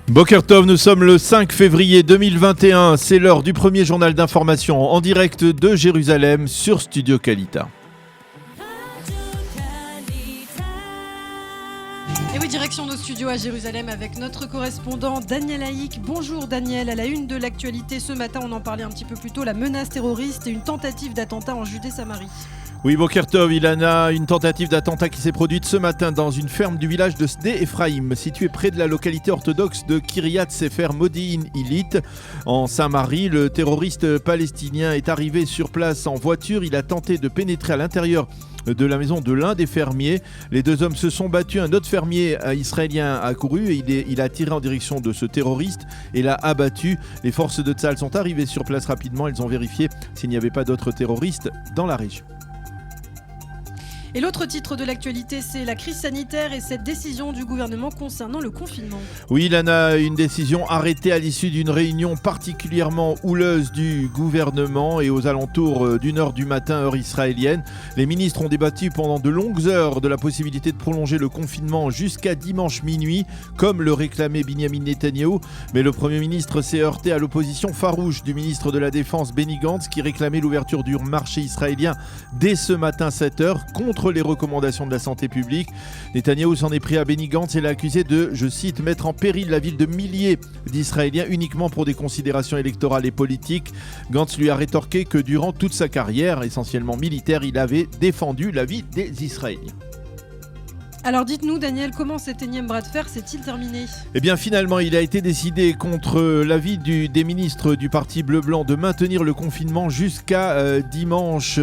Boker Tov, nous sommes le 5 février 2021, c'est l'heure du premier journal d'information en direct de Jérusalem sur Studio Kalita. Et oui, direction nos studios à Jérusalem avec notre correspondant Daniel Haïk. Bonjour Daniel, à la une de l'actualité ce matin, on en parlait un petit peu plus tôt, la menace terroriste et une tentative d'attentat en Judée-Samarie. Oui, Boker Tov, Ilana, une tentative d'attentat qui s'est produite ce matin dans une ferme du village de Sde Ephraim, située près de la localité orthodoxe de Kiryat Sefer Modi'in Ilit, en Samarie. Le terroriste palestinien est arrivé sur place en voiture. Il a tenté de pénétrer à l'intérieur de la maison de l'un des fermiers. Les deux hommes se sont battus. Un autre fermier israélien a couru et il a tiré en direction de ce terroriste et l'a abattu. Les forces de Tsahal sont arrivées sur place rapidement. Elles ont vérifié s'il n'y avait pas d'autres terroristes dans la région. Et l'autre titre de l'actualité, c'est la crise sanitaire et cette décision du gouvernement concernant le confinement. Oui, Lana, une décision arrêtée à l'issue d'une réunion particulièrement houleuse du gouvernement et aux alentours d'1h du matin, heure israélienne. Les ministres ont débattu pendant de longues heures de la possibilité de prolonger le confinement jusqu'à dimanche minuit, comme le réclamait Binyamin Netanyahou. Mais le Premier ministre s'est heurté à l'opposition farouche du ministre de la Défense Benny Gantz, qui réclamait l'ouverture du marché israélien dès ce matin 7h, contre les recommandations de la santé publique. Netanyahou s'en est pris à Benny Gantz et l'a accusé de, je cite, mettre en péril la vie de milliers d'Israéliens uniquement pour des considérations électorales et politiques. Gantz lui a rétorqué que durant toute sa carrière, essentiellement militaire, il avait défendu la vie des Israéliens. Alors dites-nous Daniel, comment cet énième bras de fer s'est-il terminé ? Eh bien finalement, il a été décidé contre l'avis des ministres du parti bleu-blanc de maintenir le confinement jusqu'à dimanche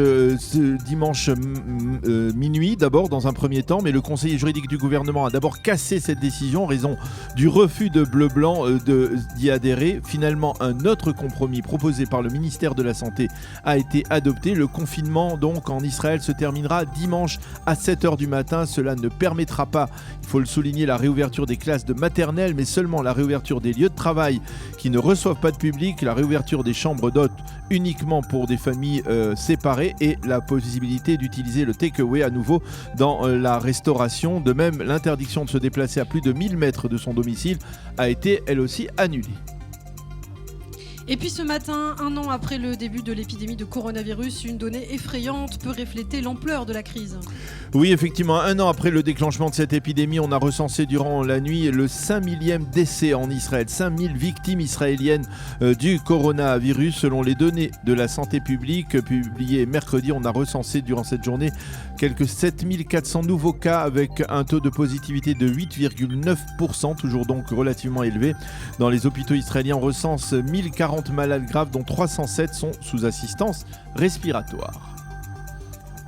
minuit, d'abord dans un premier temps, mais le conseiller juridique du gouvernement a d'abord cassé cette décision en raison du refus de bleu-blanc d'y adhérer. Finalement, un autre compromis proposé par le ministère de la Santé a été adopté. Le confinement donc en Israël se terminera dimanche à 7h du matin. Cela ne permettra pas, il faut le souligner, la réouverture des classes de maternelle, mais seulement la réouverture des lieux de travail qui ne reçoivent pas de public, la réouverture des chambres d'hôtes uniquement pour des familles séparées et la possibilité d'utiliser le take-away à nouveau dans la restauration. De même, l'interdiction de se déplacer à plus de 1000 mètres de son domicile a été elle aussi annulée. Et puis ce matin, 1 an après le début de l'épidémie de coronavirus, une donnée effrayante peut refléter l'ampleur de la crise. Oui, effectivement, 1 an après le déclenchement de cette épidémie, on a recensé durant la nuit le 5000e décès en Israël. 5000 victimes israéliennes du coronavirus. Selon les données de la santé publique publiées mercredi, on a recensé durant cette journée quelques 7400 nouveaux cas avec un taux de positivité de 8,9%, toujours donc relativement élevé. Dans les hôpitaux israéliens, on recense 1040 malades graves, dont 307 sont sous assistance respiratoire.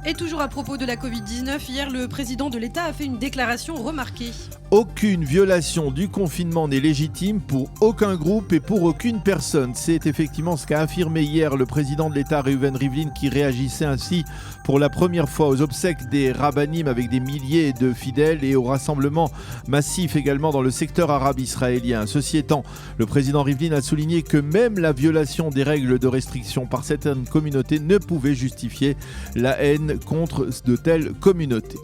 Et toujours à propos de la Covid-19, hier le président de l'État a fait une déclaration remarquée. Aucune violation du confinement n'est légitime pour aucun groupe et pour aucune personne. C'est effectivement ce qu'a affirmé hier le président de l'État Reuven Rivlin, qui réagissait ainsi pour la première fois aux obsèques des rabbinim avec des milliers de fidèles et au rassemblement massif également dans le secteur arabe israélien. Ceci étant, le président Rivlin a souligné que même la violation des règles de restriction par certaines communautés ne pouvait justifier la haine contre de telles communautés.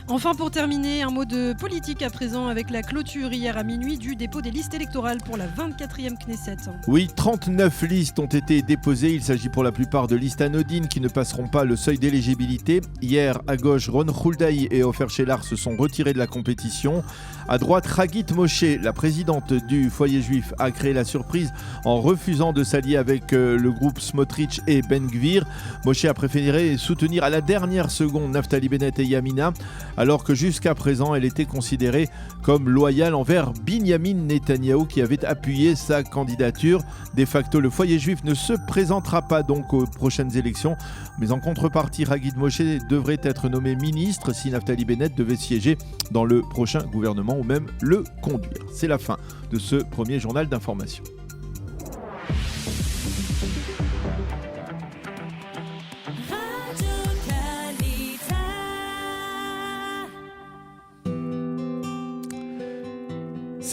Enfin, pour terminer, un mot de politique à présent avec la clôture hier à minuit du dépôt des listes électorales pour la 24e Knesset. Oui, 39 listes ont été déposées. Il s'agit pour la plupart de listes anodines qui ne passeront pas le seuil d'éligibilité. Hier, à gauche, Ron Huldaï et Ofer Shelar se sont retirés de la compétition. À droite, Hagit Moshe, la présidente du foyer juif, a créé la surprise en refusant de s'allier avec le groupe Smotrich et Ben Gvir. Moshe a préféré soutenir à la dernière seconde Naftali Bennett et Yamina, alors que jusqu'à présent, elle était considérée comme loyale envers Binyamin Netanyahou qui avait appuyé sa candidature. De facto, le foyer juif ne se présentera pas donc aux prochaines élections, mais en contrepartie, Hagit Moshe devrait être nommé ministre si Naftali Bennett devait siéger dans le prochain gouvernement ou même le conduire. C'est la fin de ce premier journal d'information.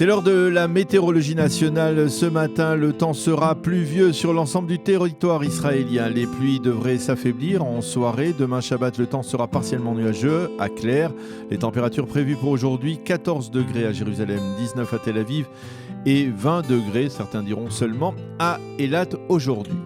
C'est l'heure de la météorologie nationale. Ce matin, le temps sera pluvieux sur l'ensemble du territoire israélien. Les pluies devraient s'affaiblir en soirée. Demain, Shabbat, le temps sera partiellement nuageux, à clair. Les températures prévues pour aujourd'hui, 14 degrés à Jérusalem, 19 à Tel Aviv et 20 degrés, certains diront seulement, à Eilat aujourd'hui.